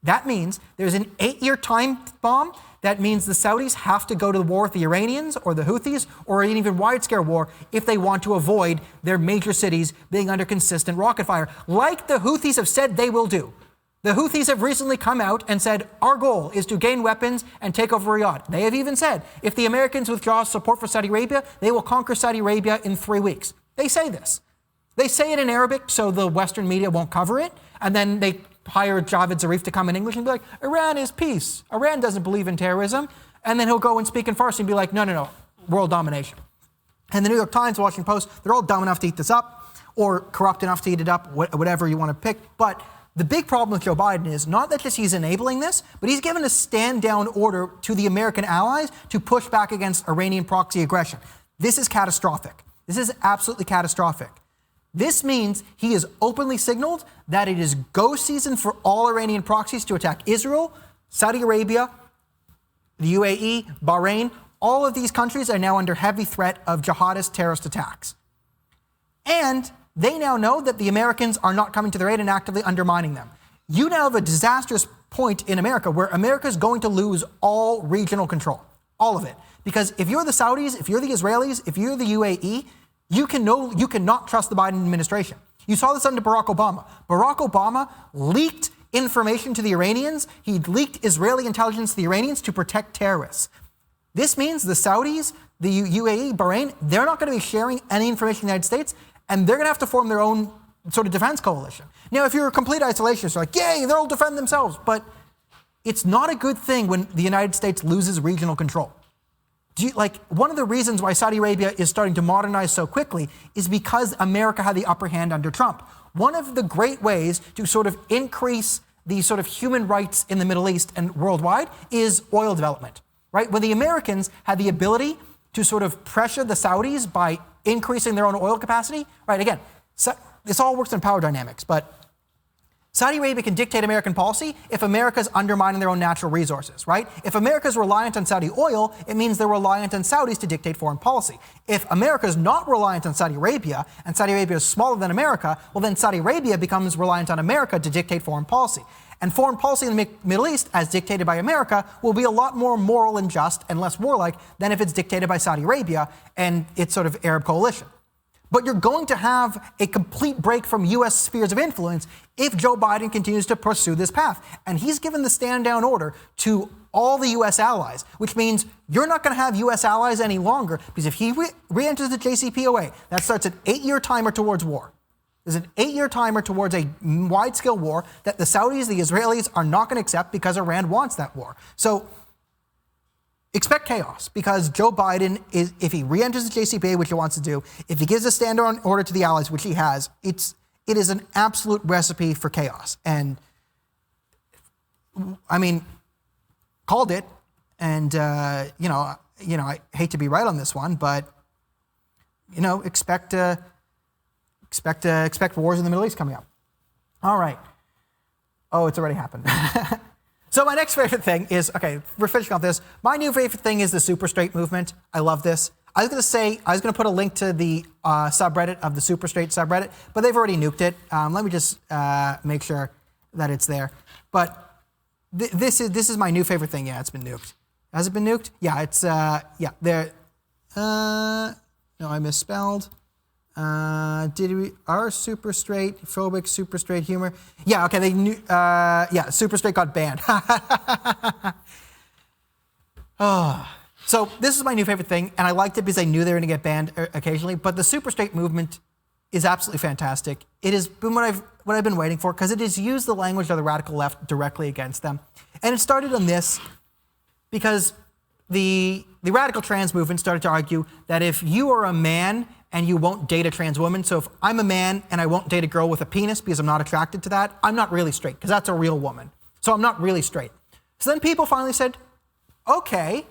That means there's an 8-year time bomb. That means the Saudis have to go to the war with the Iranians or the Houthis or an even wide-scale war if they want to avoid their major cities being under consistent rocket fire, like the Houthis have said they will do. The Houthis have recently come out and said, our goal is to gain weapons and take over Riyadh. They have even said, if the Americans withdraw support for Saudi Arabia, they will conquer Saudi Arabia in 3 weeks. They say this. They say it in Arabic so the Western media won't cover it, and then they hire Javed Zarif to come in English and be like, Iran is peace. Iran doesn't believe in terrorism. And then he'll go and speak in Farsi and be like, no, world domination. And the New York Times, Washington Post, they're all dumb enough to eat this up, or corrupt enough to eat it up, whatever you want to pick. But the big problem with Joe Biden is not that just he's enabling this, but he's given a stand-down order to the American allies to push back against Iranian proxy aggression. This is catastrophic. This is absolutely catastrophic. This means he has openly signaled that it is go season for all Iranian proxies to attack Israel, Saudi Arabia, the UAE, Bahrain. All of these countries are now under heavy threat of jihadist terrorist attacks. And they now know that the Americans are not coming to their aid and actively undermining them. You now have a disastrous point in America where America is going to lose all regional control, all of it. Because if you're the Saudis, if you're the Israelis, if you're the UAE, you cannot trust the Biden administration. You saw this under Barack Obama. Barack Obama leaked information to the Iranians. He leaked Israeli intelligence to the Iranians to protect terrorists. This means the Saudis, the UAE, Bahrain, they're not going to be sharing any information in the United States, and they're going to have to form their own sort of defense coalition. Now, if you're a complete isolationist, you're like, yay, they'll defend themselves. But it's not a good thing when the United States loses regional control. One of the reasons why Saudi Arabia is starting to modernize so quickly is because America had the upper hand under Trump. One of the great ways to sort of increase the sort of human rights in the Middle East and worldwide is oil development, right? When the Americans had the ability to sort of pressure the Saudis by increasing their own oil capacity, right? Again, this all works in power dynamics, but Saudi Arabia can dictate American policy if America's undermining their own natural resources, right? If America's reliant on Saudi oil, it means they're reliant on Saudis to dictate foreign policy. If America's not reliant on Saudi Arabia, and Saudi Arabia is smaller than America, well then Saudi Arabia becomes reliant on America to dictate foreign policy. And foreign policy in the Middle East, as dictated by America, will be a lot more moral and just and less warlike than if it's dictated by Saudi Arabia and its sort of Arab coalition. But you're going to have a complete break from U.S. spheres of influence if Joe Biden continues to pursue this path. And he's given the stand-down order to all the U.S. allies, which means you're not going to have U.S. allies any longer, because if he re-enters the JCPOA, that starts an 8-year timer towards war. There's an 8-year timer towards a wide-scale war that the Saudis, the Israelis are not going to accept because Iran wants that war. So expect chaos, because Joe Biden is, if he re-enters the JCPOA, which he wants to do, if he gives a stand-down order to the allies, which he has, it is an absolute recipe for chaos. And I mean, called it, and I hate to be right on this one, but expect wars in the Middle East coming up. All right. Oh, it's already happened. So my next favorite thing is, okay, we're finishing off this. My new favorite thing is the super straight movement. I love this. I was going to put a link to the subreddit of the super straight subreddit, but they've already nuked it. Let me just make sure that it's there. But this is my new favorite thing. Yeah, it's been nuked. Has it been nuked? Yeah, it's, there. No, I misspelled. Are super straight phobic super straight humor? Yeah, okay, they knew, super straight got banned. So this is my new favorite thing, and I liked it because I knew they were going to get banned occasionally, but the super straight movement is absolutely fantastic. It has been what I've been waiting for, because it has used the language of the radical left directly against them. And it started on this because the radical trans movement started to argue that if you are a man and you won't date a trans woman, so if I'm a man and I won't date a girl with a penis because I'm not attracted to that, I'm not really straight, because that's a real woman. So I'm not really straight. So then people finally said, okay,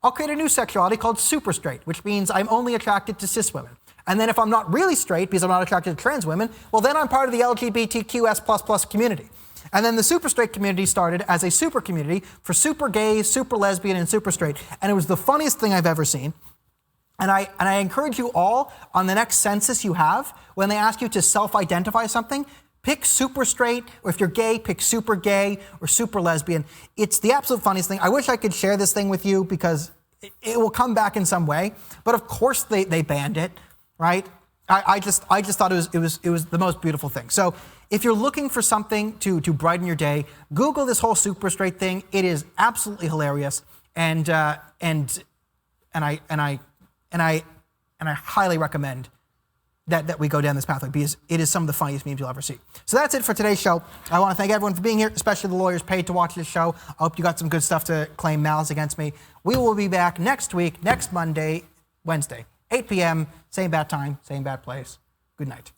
I'll create a new sexuality called super straight, which means I'm only attracted to cis women. And then if I'm not really straight because I'm not attracted to trans women, well, then I'm part of the LGBTQS++ community. And then the super straight community started as a super community for super gay, super lesbian, and super straight. And it was the funniest thing I've ever seen. And I encourage you all, on the next census you have, when they ask you to self-identify something, pick super straight, or if you're gay, pick super gay or super lesbian. It's the absolute funniest thing. I wish I could share this thing with you because it will come back in some way. But of course they banned it, right? I just thought it was the most beautiful thing. So if you're looking for something to brighten your day, Google this whole super straight thing. It is absolutely hilarious, and I highly recommend that we go down this pathway, because it is some of the funniest memes you'll ever see. So that's it for today's show. I want to thank everyone for being here, especially the lawyers paid to watch this show. I hope you got some good stuff to claim malice against me. We will be back next week, next Wednesday, 8 p.m., same bad time, same bad place. Good night.